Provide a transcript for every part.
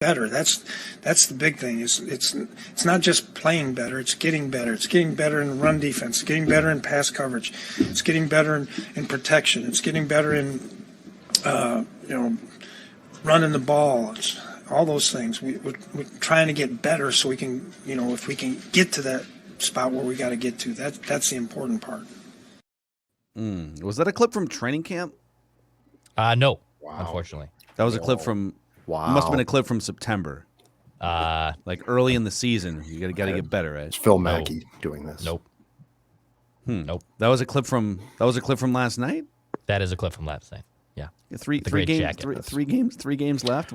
better. That's the big thing. It's not just playing better. It's getting better. It's getting better in run defense. It's getting better in pass coverage. It's getting better in protection. It's getting better in running the ball. It's all those things. We're trying to get better so we can, if we can get to that spot where we got to get to, that's the important part. Was that a clip from training camp? No, Wow. Unfortunately. That was a clip from. Wow. Must have been a clip from September. Like early in the season. You got to get better, right? It's Phil Mackey doing this. Nope. Nope. That was a clip from last night? That is a clip from last night. Yeah. Three great games jacket. three games left.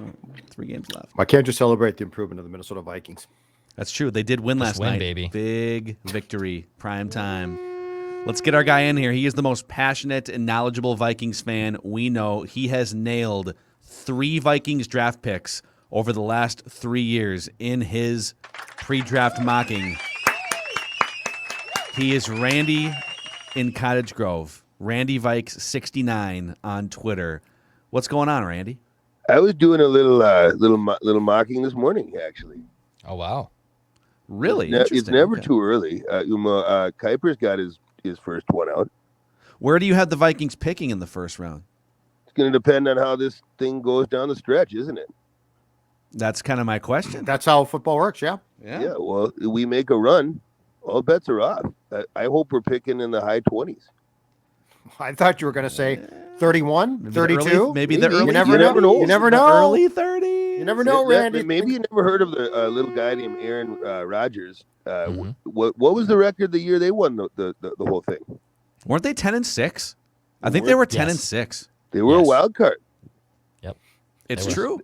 3 games left. I can't just celebrate the improvement of the Minnesota Vikings. That's true. They did win last night. Baby. Big victory. Prime time. Let's get our guy in here. He is the most passionate and knowledgeable Vikings fan we know. He has nailed 3 Vikings draft picks over the last 3 years in his pre-draft mocking. He is Randy in Cottage Grove. Randy Vikes 69 on Twitter. What's going on, Randy? I was doing a little mocking this morning, actually. Oh, wow. Really? It's never too early. Kuiper's got his first one out. Where do you have the Vikings picking in the first round? It's going to depend on how this thing goes down the stretch, isn't it? That's kind of my question. That's how football works, yeah. Yeah, well, we make a run, all bets are off. I hope we're picking in the high 20s. I thought you were going to say 31, 32. Maybe the early. You never know. You never know. Early 30s. You never know, Randy. Maybe you never heard of the little guy named Aaron Rodgers. What was the record the year they won the whole thing? Weren't they 10-6? I think they were 10-6. They were a wild card. Yep. It's true.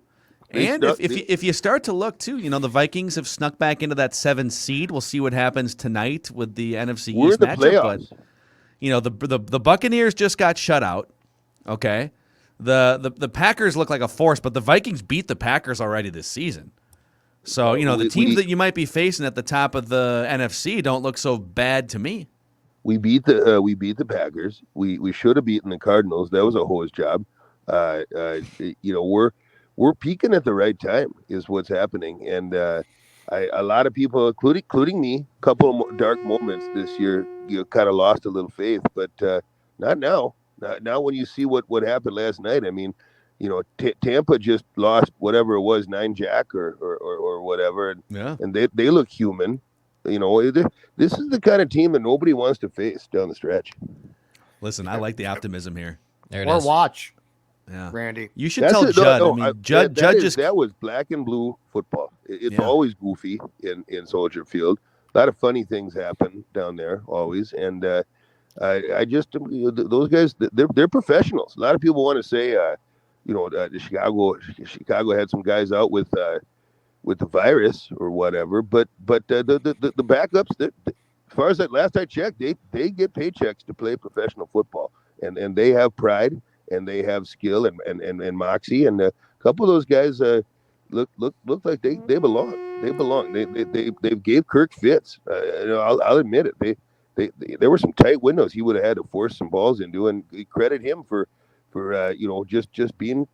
And if you start to look too, the Vikings have snuck back into that 7 seed. We'll see what happens tonight with the NFC We're East the matchup. playoffs. But the Buccaneers just got shut out. Okay, the Packers look like a force, but the Vikings beat the Packers already this season. So the teams that you might be facing at the top of the NFC don't look so bad to me. We beat the Packers. We should have beaten the Cardinals. That was a hose job. We're peaking at the right time is what's happening, and a lot of people, including me, a couple of dark moments this year, kind of lost a little faith, but not now. Now when you see what happened last night, I mean, Tampa just lost whatever it was, 9-jack or whatever, and they look human. This is the kind of team that nobody wants to face down the stretch. Listen, I like the optimism here. There it Or is. watch, Yeah, Randy. You should tell Judd. Judd just that was black and blue football. It's always goofy in Soldier Field. A lot of funny things happen down there always, and I just those guys they're professionals. A lot of people want to say Chicago had some guys out with the virus or whatever, but the backups as far as that last I checked, they get paychecks to play professional football, and they have pride and they have skill and moxie, and a couple of those guys look like they belong. They belong. They gave Kirk fits. I'll admit it. There were some tight windows he would have had to force some balls into, and credit him for just being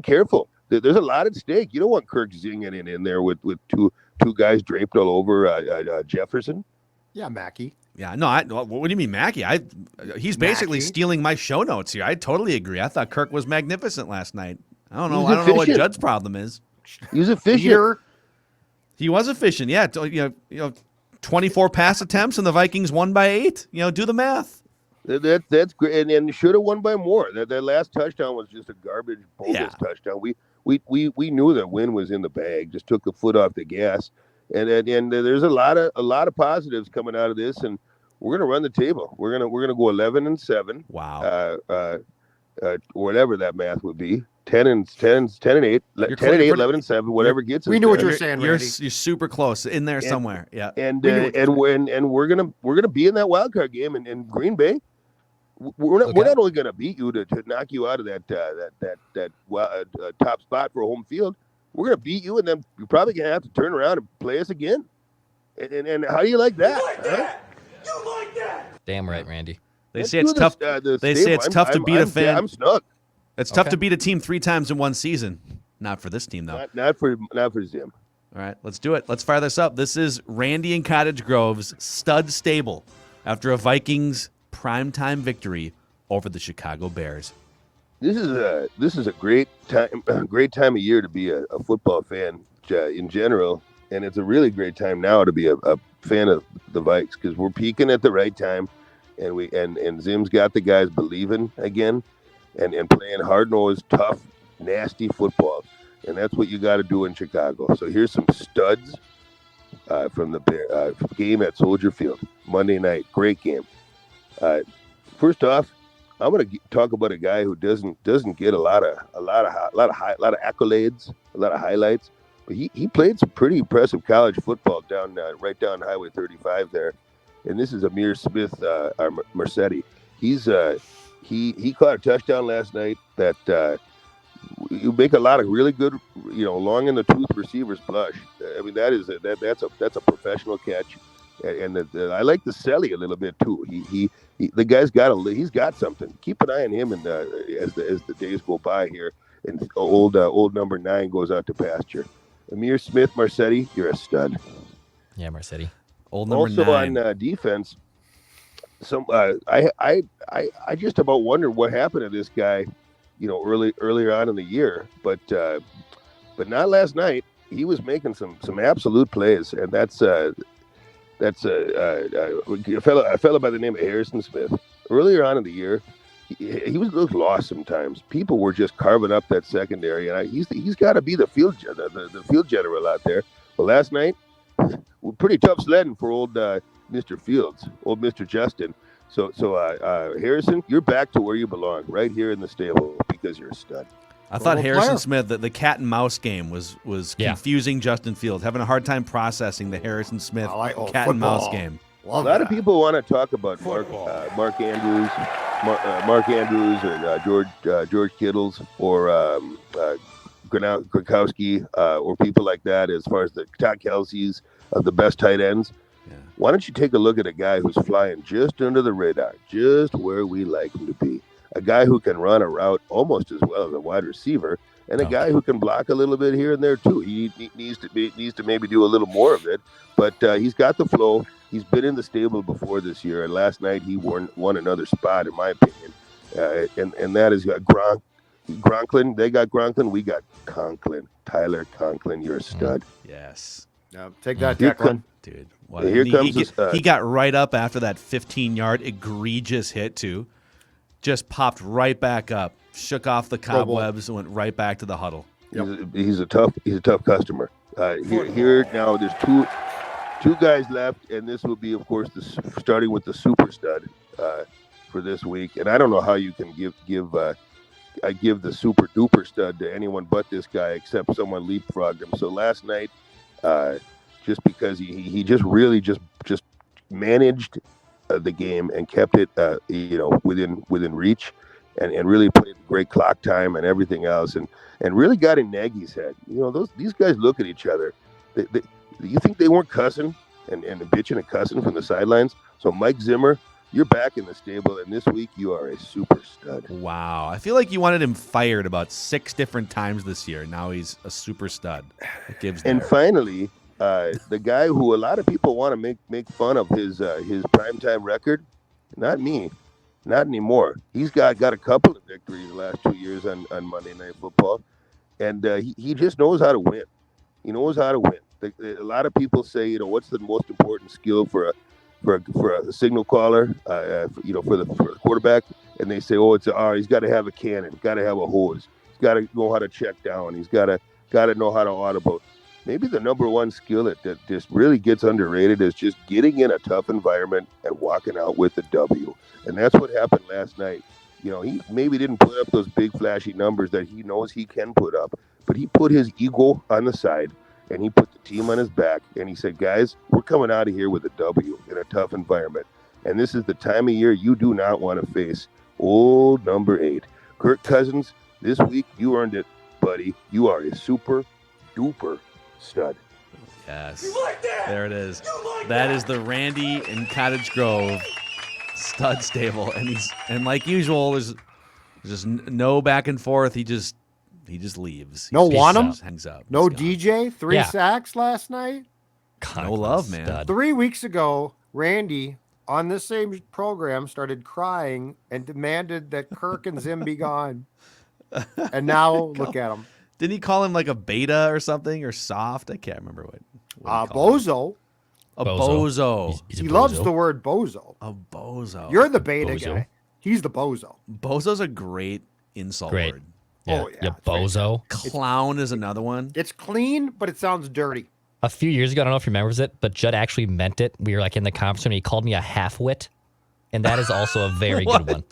careful. There's a lot at stake. You don't want Kirk zinging in there with two guys draped all over Jefferson. Yeah, Mackey. Yeah, no. What do you mean, Mackey? He's basically stealing my show notes here. I totally agree. I thought Kirk was magnificent last night. I don't know what Judd's problem is. He was efficient. He was efficient. Yeah, 24 pass attempts and the Vikings won by 8. Do the math. That's great, and should have won by more. That last touchdown was just a garbage, bogus touchdown. We knew the win was in the bag. Just took the foot off the gas, and there's a lot of positives coming out of this, and we're gonna run the table. We're gonna go 11-7. Wow. Whatever that math would be. 10-8, 10-8, 11-7, whatever gets us. We knew what you were saying, You're Randy. super close in there somewhere. Yeah. And we're gonna be in that wild card game in Green Bay. We're not only gonna beat you to knock you out of that top spot for home field. We're gonna beat you, and then you're probably gonna have to turn around and play us again. And how do you like that? You like that? Damn right, Randy. They say it's tough. They say it's tough to beat a fan. I'm snug. It's tough to beat a team 3 times in one season. Not for this team, though. Not for Zim. All right, let's do it. Let's fire this up. This is Randy and Cottage Grove's stud stable after a Vikings primetime victory over the Chicago Bears. This is a great time of year to be a football fan in general, and it's a really great time now to be a fan of the Vikes because we're peaking at the right time, and Zim's got the guys believing again, and playing hard-nosed, tough, nasty football, and that's what you got to do in Chicago. So here's some studs from the game at Soldier Field Monday night. Great game. First off, I'm going to talk about a guy who doesn't get a lot of accolades, a lot of highlights, but he played some pretty impressive college football right down Highway 35 there, and this is Amir Smith, Mercedes. He caught a touchdown last night that you make a lot of really good, long in the tooth receivers blush. I mean that's a professional catch, and I like the Selly a little bit too. The guy's got something. Keep an eye on him, and as the days go by here, and old number 9 goes out to pasture. Amir Smith, Mercedes, you're a stud. Yeah, Mercedes. Old number also 9. On defense, I just about wondered what happened to this guy, earlier on in the year, but not last night. He was making some absolute plays, and that's a fellow by the name of Harrison Smith. Earlier on in the year, he looked lost sometimes. People were just carving up that secondary, and he's got to be the field general out there. But last night, pretty tough sledding for old Mr. Fields, old Mr. Justin. So Harrison, you're back to where you belong, right here in the stable, because you're a stud. I thought Harrison player. Smith, the cat and mouse game was confusing Justin Fields, having a hard time processing the Harrison Smith cat and mouse game. A lot of people want to talk about Mark Andrews, or George Kittles, or Gronkowski, or people like that, as far as the Todd Kelsey's of the best tight ends. Yeah. Why don't you take a look at a guy who's flying just under the radar, just where we like him to be? A guy who can run a route almost as well as a wide receiver, and a guy who can block a little bit here and there too. He needs to maybe do a little more of it, but he's got the flow. He's been in the stable before this year, and last night he won another spot, in my opinion. And that is Gronklin. They got Gronklin. We got Conklin. Tyler Conklin, you're a stud. Yes. Take that, Declan. Dude. He got right up after that 15-yard egregious hit, too. Just popped right back up, shook off the cobwebs, and went right back to the huddle. Yep. He's a tough customer. Here now, there's two guys left, and this will be, of course, starting with the super stud for this week. And I don't know how you can give the super duper stud to anyone but this guy, except someone leapfrogged him. So last night, just because he just really just managed the game and kept it within reach, and really played great clock time and everything else, and really got in Nagy's head. These guys look at each other. You think they weren't cussing and bitching and cussing from the sidelines? So Mike Zimmer, you're back in the stable, and this week you are a super stud. Wow. I feel like you wanted him fired about 6 different times this year. Now he's a super stud. And finally, the guy who a lot of people want to make fun of his primetime record, not me, not anymore. He's got a couple of victories the last 2 years on Monday Night Football, and he just knows how to win. He knows how to win. A lot of people say, what's the most important skill for a signal caller, for the quarterback, and they say, he's got to have a cannon, got to have a hose, he's got to know how to check down, he's got to know how to audible. Maybe the number one skill that just really gets underrated is just getting in a tough environment and walking out with a W. And that's what happened last night. He maybe didn't put up those big flashy numbers that he knows he can put up, but he put his ego on the side, and he put the team on his back, and he said, guys, we're coming out of here with a W in a tough environment. And this is the time of year you do not want to face old number 8. Kirk Cousins, this week you earned it, buddy. You are a super duper stud. Yes. You like that? There it is. You like That is the Randy and Cottage Grove stud stable. And like usual, there's just no back and forth. He just He just leaves. No He want him? just hangs up. No He's gone. DJ, 3 Yeah. sacks last night. No love, man. Stud. 3 weeks ago, Randy on this same program started crying and demanded that Kirk and Zim be gone. And now look at him. Didn't he call him like a beta or something or soft? I can't remember what he called him. Bozo. A bozo. He's a He loves bozo. the word bozo. A bozo. You're the beta Bozo. guy. He's the bozo. Bozo's a great insult Great. word. Yeah, Oh, yeah, yeah, it's very bozo. Clown is another one. It's clean, but it sounds dirty. A few years ago, I don't know if you remember it, but Judd actually meant it. We were like in the conference room, and he called me a half-wit, and that is also a very good one.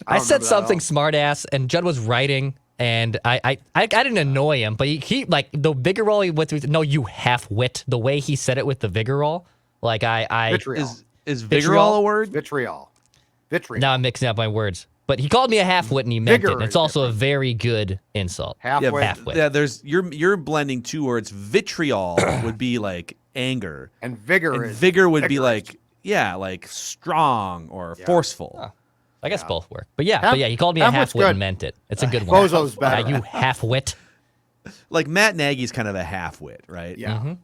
I said something smart ass, and Judd was writing, and I didn't annoy him, but he like the vigorol he went through. No, you half-wit. The way he said it with the vigorol, like Vitriol. Is Vitriol? vitriol a word? Vitriol. now I'm mixing up my words. But he called me a half-wit, and he meant Vigor it. And it's is also a very good insult. Halfway. halfway. Yeah, there's you're blending two words. Vitriol would be like anger, And vigor and is vigor would be vigorous. like like strong or forceful. I guess both work. But yeah, Half- he called me a half-wit's half-wit good. and meant it. It's a good one. Bozo's better. You half-wit. Like Matt Nagy's kind of a half-wit, right? Yeah.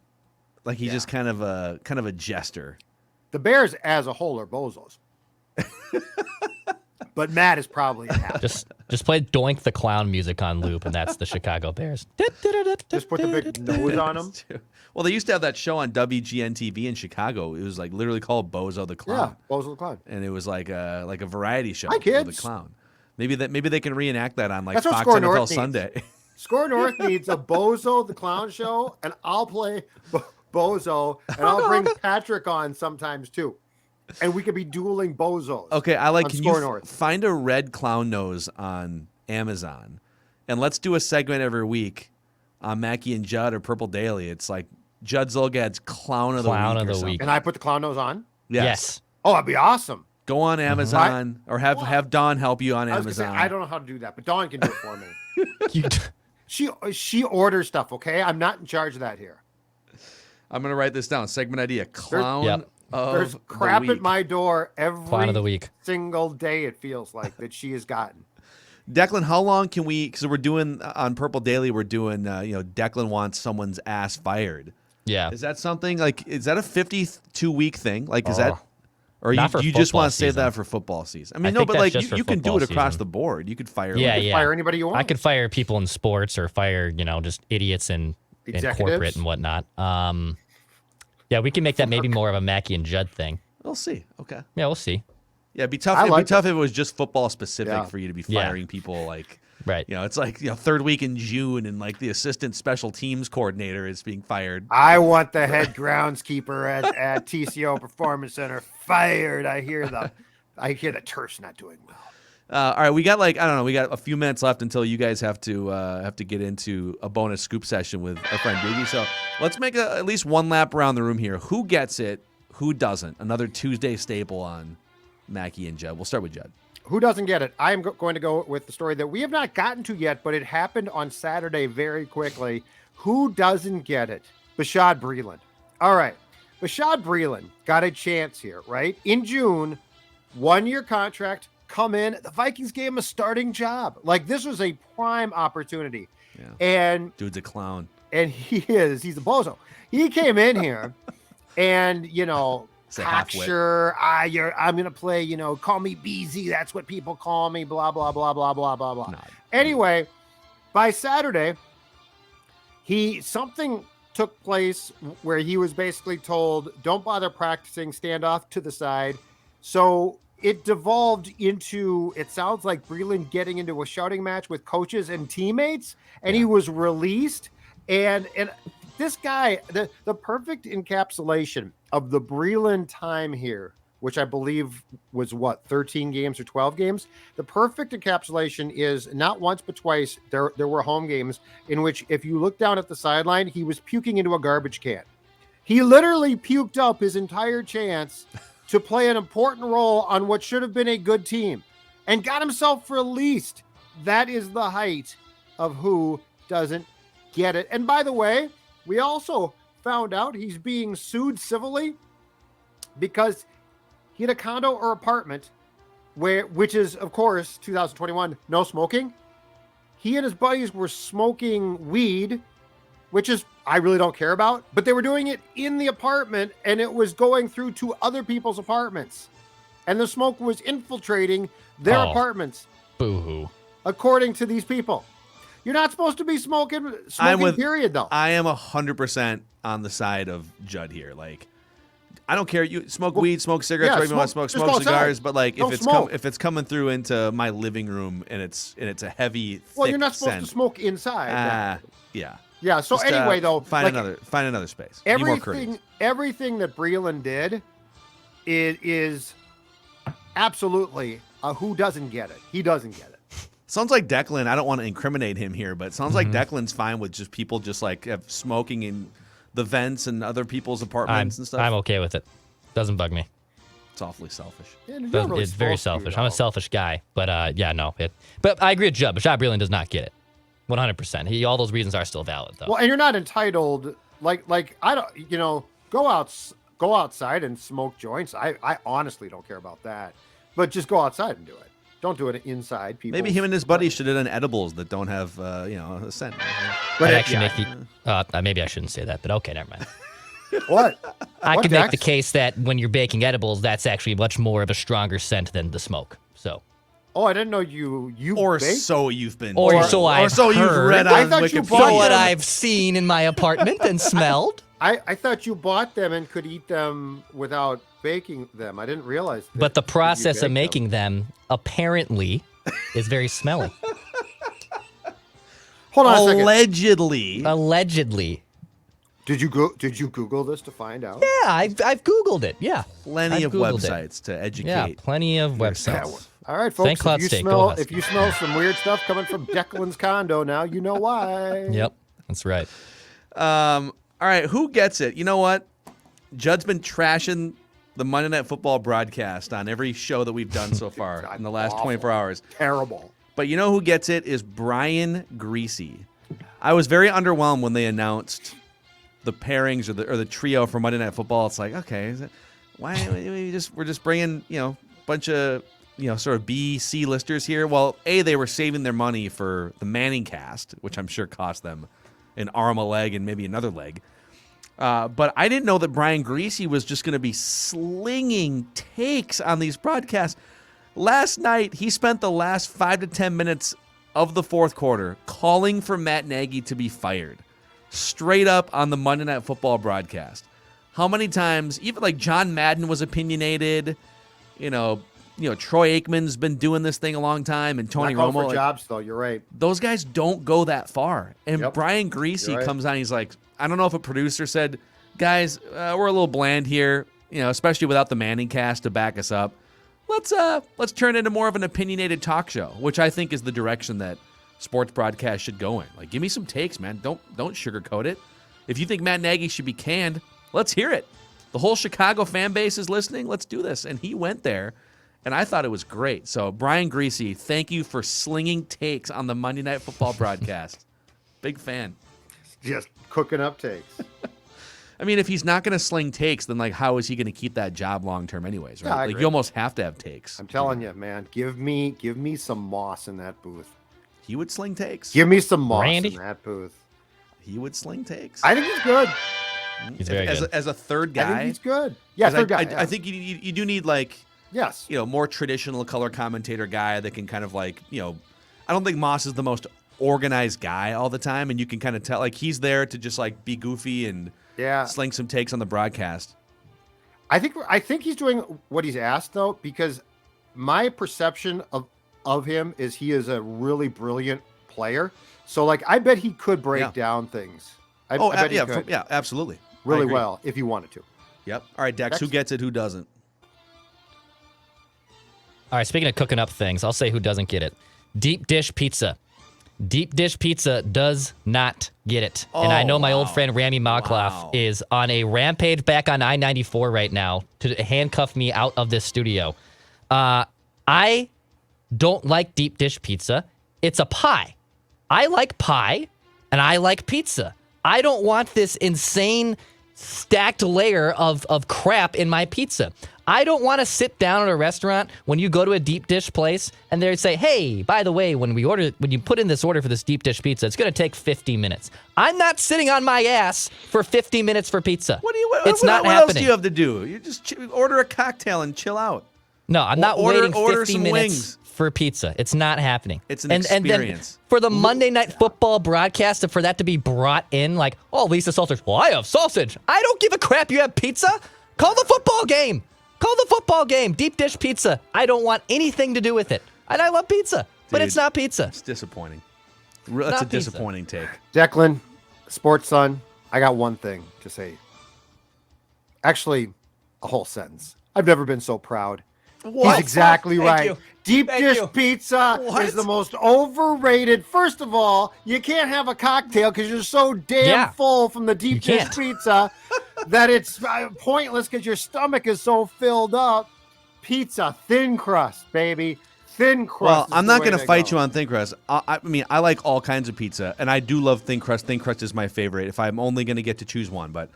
Like he's just kind of a jester. The Bears as a whole are bozos. But Matt is probably a half. Just play Doink the Clown music on loop, and that's the Chicago Bears. Just put the big nose on him. Well, they used to have that show on WGN TV in Chicago. It was like literally called Bozo the Yeah, Clown, Bozo the Clown. and it was like a variety show Hi, for the kids. clown. Maybe they can reenact that on like That's what Fox Score NFL North needs. Sunday. Score North needs a Bozo the Clown show, and I'll play Bozo, and I'll bring Patrick on sometimes too. And we could be dueling Bozos. Okay, I like. on Can Score you North. find a red clown nose on Amazon, and let's do a segment every week on Mackey and Judd or Purple Daily. It's like Judd Zolgad's Clown of the Clown Week. of or the something. Week. And I put the clown nose on? Yes. Oh, that'd be awesome. Go on Amazon or have Dawn help you on I was gonna say, Amazon. I don't know how to do that, but Dawn can do it for me. You- She orders stuff, okay? I'm not in charge of that here. I'm gonna write this down. Segment idea: Clown Yep. of There's the crap week. at my door Clown of the every week. single day, it feels like, that she has gotten. Declan, how long can we? Because we're doing on Purple Daily, we're doing. Declan wants someone's ass fired. Yeah. Is that something like? Is that a 52-week thing? Like, is that? Or Not for you just football want to save season. that for football season? I mean, I no, think but that's like just for you can do football it across season. the board. You could fire. Yeah, like, yeah. Fire anybody you want. I could fire people in sports or fire, just idiots in Executives. corporate and whatnot. Yeah, we can make that maybe more of a Mackey and Judd thing. We'll see. Okay. Yeah, we'll see. Yeah, it'd be tough. I It'd like be tough if it was just football specific Yeah. for you to be Yeah. firing people like. Right. It's like third week in June, and like the assistant special teams coordinator is being fired. I want the head groundskeeper at TCO Performance Center fired. I hear the turf's not doing well. All right, we got we got a few minutes left until you guys have to get into a bonus scoop session with our friend Diggy. So let's make at least one lap around the room here. Who gets it? Who doesn't? Another Tuesday staple on Mackey and Judd. We'll start with Judd. Who doesn't get it? I am going to go with the story that we have not gotten to yet, but it happened on Saturday very quickly. Who doesn't get it? Bashaud Breeland. All right. Bashaud Breeland got a chance here, right? In June, 1-year contract, come in. The Vikings gave him a starting job. Like, this was a prime opportunity. Yeah. And Dude's a clown. he's a bozo. He came in here and, It's a halfwit. cocksure, I'm going to play, call me BZ. That's what people call me, blah, blah, blah, blah, blah, blah, blah. Not. Anyway, by Saturday, something took place where he was basically told, don't bother practicing, stand off to the side. So it devolved into, it sounds like Breeland getting into a shouting match with coaches and teammates, and he was released. And this guy, the perfect encapsulation of the Breeland time here, which I believe was 13 games or 12 games. The perfect encapsulation is not once but twice. There were home games in which, if you look down at the sideline, he was puking into a garbage can. He literally puked up his entire chance to play an important role on what should have been a good team and got himself released. That is the height of who doesn't get it. And by the way, we also found out he's being sued civilly because he had a condo or apartment which is, of course, 2021, no smoking. he and his buddies were smoking weed, which is I really don't care about, but they were doing it in the apartment and it was going through to other people's apartments. And the smoke was infiltrating their apartments. Boo-hoo. According to these people. You're not supposed to be smoking period, though. I am 100% on the side of Judd here. Like, I don't care. You smoke weed, smoke cigarettes, whatever you want to smoke cigars. But like, if it's coming through into my living room and it's a heavy, thick you're not supposed scent, to smoke inside. Yeah. Yeah. So Just, anyway, though, find another space. Everything that Breeland did is absolutely who doesn't get it. He doesn't get it. Sounds like Declan. I don't want to incriminate him here, but it sounds like Declan's fine with just people just like have smoking in the vents and other people's apartments and stuff. I'm okay with it. Doesn't bug me. It's awfully selfish. Yeah, really it's very selfish. I'm a selfish guy, but But I agree with Judd. Bashaud Breeland does not get it. 100%. All those reasons are still valid, though. Well, and you're not entitled. Like I don't. Go outside and smoke joints. I honestly don't care about that. But just go outside and do it. Don't do it inside. People. Maybe him and his buddies should have done edibles that don't have a scent. But actually make the. Maybe I shouldn't say that, but okay, never mind. What? I could make the case that when you're baking edibles, that's actually much more of a stronger scent than the smoke. So. Oh, I didn't know you or baked? So you've been. Or so I've heard. You've read on Wikipedia. So what I've seen in my apartment and smelled. I thought you bought them and could eat them without baking them. I didn't realize that. But the process of making them apparently is very smelly. Hold on a second. Allegedly. Did you Google this to find out? Yeah, I've Googled it. Yeah. Plenty of websites to educate. Yeah, plenty of websites. All right, folks. St. Cloud State, If you smell some weird stuff coming from Declan's condo now, you know why. Yep, that's right. All right, who gets it? You know what? Judd's been trashing the Monday Night Football broadcast on every show that we've done so far in the last 24 hours. Terrible. But you know who gets it is Brian Griese. I was very underwhelmed when they announced the pairings or the trio for Monday Night Football. It's like, okay, why we're just bringing a bunch of sort of B, C listers here. Well, they were saving their money for the Manning cast, which I'm sure cost them an arm, a leg, and maybe another leg. But I didn't know that Brian Griese was just going to be slinging takes on these broadcasts. Last night, he spent the last 5 to 10 minutes of the fourth quarter calling for Matt Nagy to be fired. Straight up on the Monday Night Football broadcast. How many times, even like John Madden was opinionated, Troy Aikman's been doing this thing a long time, and Tony Romo. For jobs, though, you're right. Those guys don't go that far. And Brian Griese comes on, he's like, I don't know if a producer said, guys, we're a little bland here, especially without the Manning cast to back us up. Let's turn it into more of an opinionated talk show, which I think is the direction that sports broadcast should go in. Like, give me some takes, man. Don't sugarcoat it. If you think Matt Nagy should be canned, let's hear it. The whole Chicago fan base is listening. Let's do this. And he went there, and I thought it was great. So, Brian Griese, thank you for slinging takes on the Monday Night Football broadcast. Big fan. Just cooking up takes. I mean, if he's not going to sling takes, then like, how is he going to keep that job long term, anyways? Right? Yeah, like, you almost have to have takes. I'm telling you, man. Give me some moss in that booth. He would sling takes. Give me some moss Randy? in that booth. He would sling takes. I think he's good. He's very good. As a third guy. I think he's good. Yeah, third guy. I think you do need like. Yes. More traditional color commentator guy that can kind of like, I don't think Moss is the most organized guy all the time, and you can kind of tell like he's there to just like be goofy and sling some takes on the broadcast. I think he's doing what he's asked though, because my perception of him is he is a really brilliant player. So like I bet he could break down things. I bet he could. Yeah, absolutely. Really well if he wanted to. Yep. All right, Dex, who gets it, who doesn't? All right, speaking of cooking up things, I'll say who doesn't get it. Deep dish pizza. Deep dish pizza does not get it. And I know my old friend Rami Makloff is on a rampage back on I-94 right now to handcuff me out of this studio. I don't like deep dish pizza. It's a pie. I like pie, and I like pizza. I don't want this insane stacked layer of crap in my pizza. I don't want to sit down at a restaurant when you go to a deep dish place and they say, hey, by the way, when you put in this order for this deep dish pizza, it's going to take 50 minutes. I'm not sitting on my ass for 50 minutes for pizza. It's not what happening. else do you have to do? You just order a cocktail and chill out. No, I'm not waiting 50 some minutes wings. for pizza. It's not happening. It's an And then experience. for the Monday Night Football broadcast, for that to be brought in like, oh, Lisa Salters, well, I have sausage. I don't give a crap you have pizza. Call the football game. Call the football game. Deep dish pizza. I don't want anything to do with it. And I love pizza, but Dude, it's not pizza. It's disappointing. That's Not a pizza. disappointing take. Declan, sports son, I got one thing to say. Actually, a whole sentence. I've never been so proud. What? He's exactly Thank right. you. Deep Thank dish you. pizza What? is the most overrated. First of all, you can't have a cocktail because you're so damn Yeah. full from the deep dish can't. pizza that it's pointless because your stomach is so filled up. Pizza, thin crust, baby. Thin crust. Well, is I'm the not way going to to fight go. you on thin crust. I mean, I like all kinds of pizza, and I do love thin crust. Thin crust is my favorite if I'm only going to get to choose one, but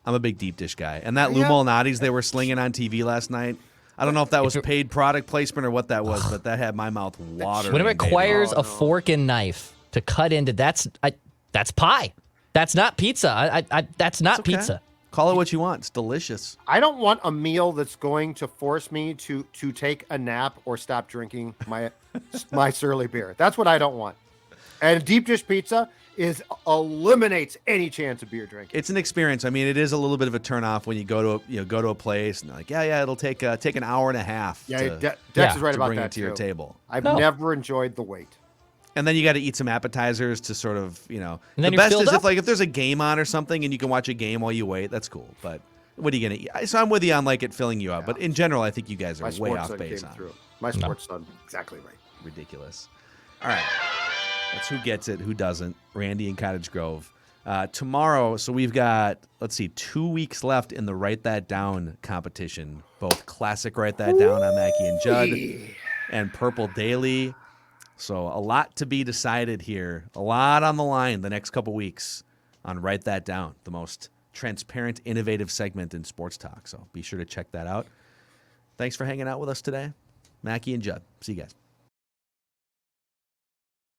I'm a big deep dish guy. And that Lou Yeah. Malnati's they were slinging on TV last night, I don't know if that was paid product placement or what that was, but that had my mouth watering. When it requires Oh, a no. fork and knife to cut into, that's pie. That's not pizza. That's not It's okay. pizza. Call it what you want. It's delicious. I don't want a meal that's going to force me to take a nap or stop drinking my surly beer. That's what I don't want. And deep dish pizza eliminates any chance of beer drinking. It's an experience. I mean, it is a little bit of a turnoff when you go to a place and like, yeah, it'll take an hour and a half. Yeah, to, Dex is right to about bring that it to your too. table. I've No. never enjoyed the wait. And then you got to eat some appetizers to sort of, And the then you're best filled is up. if there's a game on or something and you can watch a game while you wait. That's cool. But what are you gonna eat? So I'm with you on like it filling you up. But in general, I think you guys are My way sports off son base came on through. My sports son, exactly right. ridiculous. All right, that's who gets it, who doesn't. Randy in Cottage Grove. Tomorrow, so we've got 2 weeks left in the Write That Down competition. Both classic Write That Down on Mackey and Judd, and Purple Daily. So a lot to be decided here. A lot on the line the next couple weeks on Write That Down, the most transparent, innovative segment in sports talk. So be sure to check that out. Thanks for hanging out with us today. Mackey and Judd. See you guys.